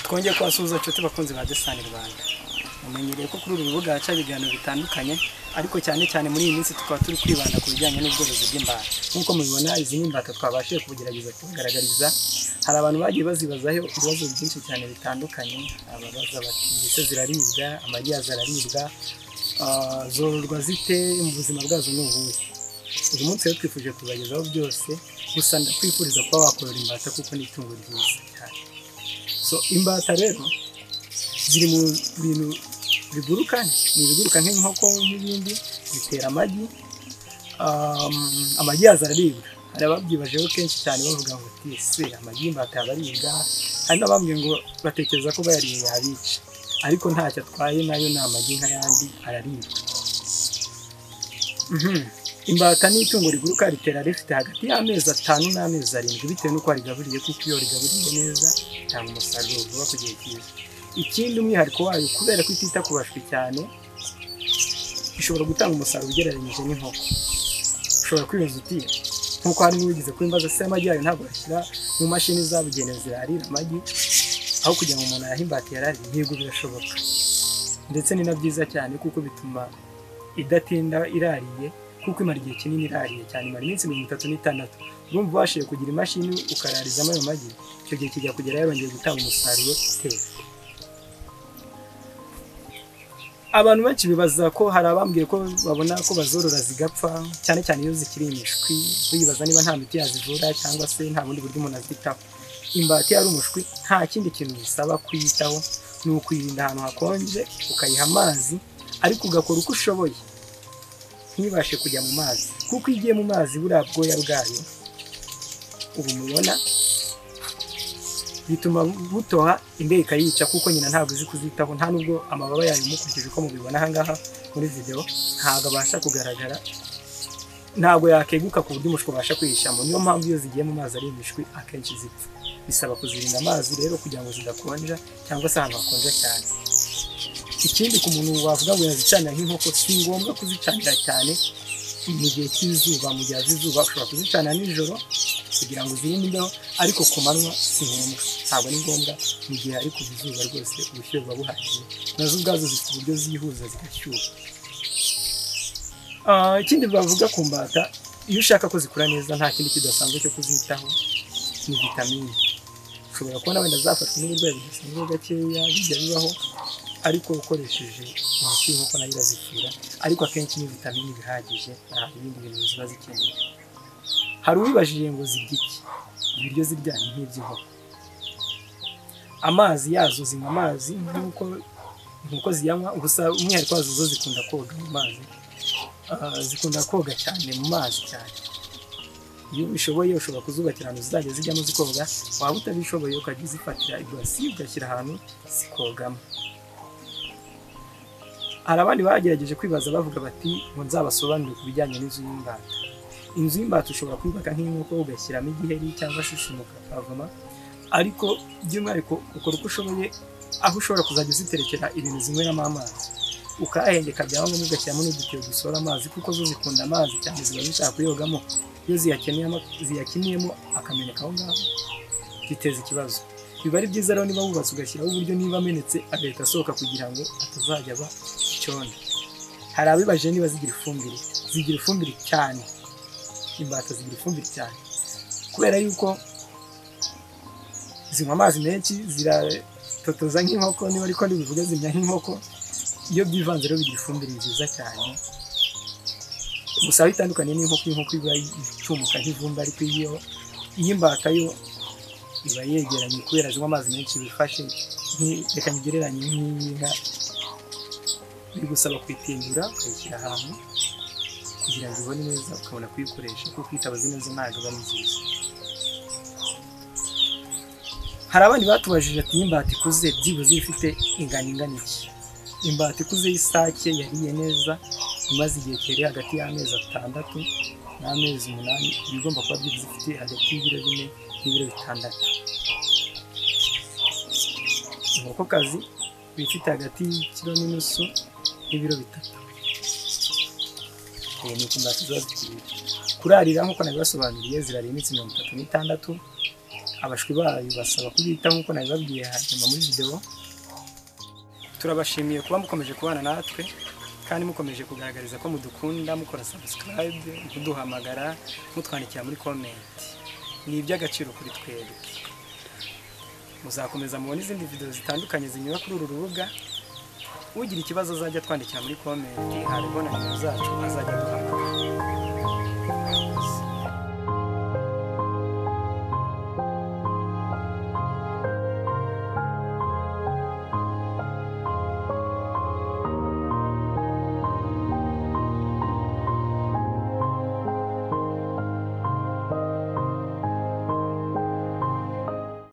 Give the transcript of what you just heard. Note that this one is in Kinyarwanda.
twongeye kubasuhuza nshuti bakunzi ba Desani Rwanda. Mumenyereye ko kuri uru rubuga haca ibiganiro bitandukanye, ariko cyane cyane muri iyi minsi tukaba turi kwibanda ku bijyanye n'ubworozi bw'imbata. Nk'uko mubibona izi n'imbata twabashije kugerageza kugaragariza, hari abantu bagiye bazibazaho ibibazo byinshi cyane bitandukanye, ababaza bati ese ziraribwa, amagi azararibwa, zororwa zite, mu buzima bwazo ni ubuhe. Uyu munsi rero twifuje kubagezaho byose, gusa ndakwifuriza kuba wakorora imbata kuko ni itungo ryiza cyane. So imbata rero ziri mu bintu biguruka, ni ibiguruka nk'inkoko n'ibindi, zitera amagi. Amagi azararibwa, hari ababyibajeho kenshi cyane bavuga ngo ese amagi y'imbata yabaribwa, hari n'abambwiye ngo batekereza ko bayariye yabica, ariko ntacyo atwaye, nayo ni amagi nk'ayandi araribwa. Imbata ni itungo riguruka, ritera rifite hagati y'amezi 5 n'amezi 7 bitewe n'uko rigaburiye, kuko iyo rigaburiye neza cyangwa umusaruro vuba ku gihe cyiza. Ikindi umwihariko wayo kubera ko itita ku bashwi cyane, ishobora gutanga umusaruro ugereranyije n'inkoko. Ushobora kwibaza uti nkuko hari n'uwigize kwimbaza se amagi yayo ntabwo ashyira mu mashini zabugenewe zirarira amagi aho kugira ngo umuntu ayahe imbata yarari. Yego birashoboka, ndetse ni na byiza cyane kuko bituma idatinda irariye, kuko imara igihe kinini irariye cyane, imara iminsi 36. Urumva ubashije kugira imashini ukararizamo ayo magi, icyo gihe kijya kugera yarongeye gutanga umusaruro uteye. Abantu benshi bibaza ko hari abambwiye ko babona ko bazorora zigapfa, cyane cyane iyo zikiri imishwi, bibaza niba nta miti yazivura cyangwa se nta bundi buryo umuntu azitaho. Imbata yari umushwi nta kindi kintu bisaba kwiyitaho, ni ukwirinda ahantu hakonje, ukayiha amazi, ariko ugakora uko ushoboye ntibashe kujya mu mazi, kuko igiye mu mazi buriya bwoya bwayo ubu mubona bituma butoha, imbeho ikayica, kuko nyina ntabwo izi kuzitaho, nta nubwo amababa yayo mukurikije uko mubibona ahangaha muri video ntabwo abasha kugaragara, ntabwo yakeguka ku buryo umushwi ubasha kwihishamo. Niyo mpamvu iyo zigiye mu mazi ari imishwi akenshi zipfa. Bisaba kuzirinda amazi rero kugira ngo zidakonja cyangwa se ahantu hakonja cyane. Ikindi ku muntu wavuga ngo yazicanira nk'inkoko, si ngombwa kuzicanira cyane mu gihe cy'izuba. Mu gihe cy'izuba ushobora kuzicanira nijoro kugira ngo zirinde imbeho, ariko ku manywa si ngombwa, ntabwo ni ngombwa mu gihe ari ku izuba rwose ubushyuhe buba buhagije. Nazo ubwazo zifite uburyo zihuza zigashyuha. Ikindi bavuga ku mbata, iyo ushaka ko zikura neza nta kindi kidasanzwe cyo kuzitaho, ni vitamine. Ushobora kubona wenda zafashwe n'uburwayi budasanzwe gakeya, bijya bibaho, ariko ukoresheje imiti y'inkoko nayo irazivura, ariko akenshi ni vitamine bihagije, nta ibindi bintu ziba zikeneye. Hari uwibajije ngo zirya iki? Ibiryo zirya ni nk'iby'inkoko. Amazi yazo, zinywa amazi nk'uko ziyanywa, gusa umwihariko wazo zo zikunda koga mu mazi, zikunda koga cyane mu mazi cyane. Iyo ubishoboye ushobora kuzubakira ahantu zizajya zijyamo zikoga, waba utabishoboye ukajya uzifatira ibasi ugashyira ahantu zikogamo. Hari abandi bagerageje kwibaza bavuga bati ngo nzabasobanurire ku bijyanye n'inzu y'imbata. Inzu y'imbata ushobora kuyubaka nk'inkoko ugashyiramo igiheri cyangwa se ishimuka kavama, ariko by'umwihariko ukora uko ushoboye, aho ushobora kuzajya uziterekera ibintu zinyweramo amazi, ukahengeka byaba ngombwa ugashyiramo n'udutiyo dusohora amazi, kuko zo zikunda amazi cyane, ziba zishaka kuyogamo. Iyo ziyakeneyemo akameneka aho ngaho biteza ikibazo. Biba ari byiza rero niba wubatse ugashyiraho uburyo niba amenetse agahita asohoka kugira ngo atazajya aba icyondo. Hari abibajije niba zigira ifumbire. Zigira ifumbire cyane, imbata zigira ifumbire cyane, kubera yuko zinywa amazi menshi, ziratotoza nk'inkoko, niba ariko bivuga zimya nk'inkoko. Iyo byivanze rero bigira ifumbire nziza cyane, gusa aho itandukanye n'inkoko, inkoko iba icumuka nk'ivumbi, ariko iy'imbata yo iba yegeranye kubera zinywa amazi menshi. Bifashe reka ngereranye nk'inka, biri gusaba kuyitindura ukayishyira ahantu kugira ngo ibone neza, ukabona kuyikoresha, kuko itabazi neza ntabwo aba nziza. Hari abandi batubajije ati imbata ikuze byibuze ifite ingano ingana iki? Imbata ikuze y'isake yariye neza, imaze igihe kiri hagati y'amezi 6 n'amezi 8, ibigomba kuba byibuze ifite hagati y'ibiro 4 n'ibiro 6. Inkokokazi bifite hagati y'ikiro n'inusu n'ibiro 3. Ni imbata ziba zikiri kurarira nk'uko nabibasobanuriye, zirarira iminsi 36, abashwi bayo basaba kubitaho nk'uko nabibabwiye hanyuma muri video. Turabashimiye kuba mukomeje kubana natwe kandi mukomeje kugaragariza ko mudukunda, mukora subscribe, muduhamagara, mutwandikira muri comment. Ni iby'agaciro kuri twebwe. Muzakomeza mubona izindi video zitandukanye zinyura kuri uru rubuga. Ugira ikibazo azajya twandikira muri comment, hariho na nimero zacu azajya duhamagara.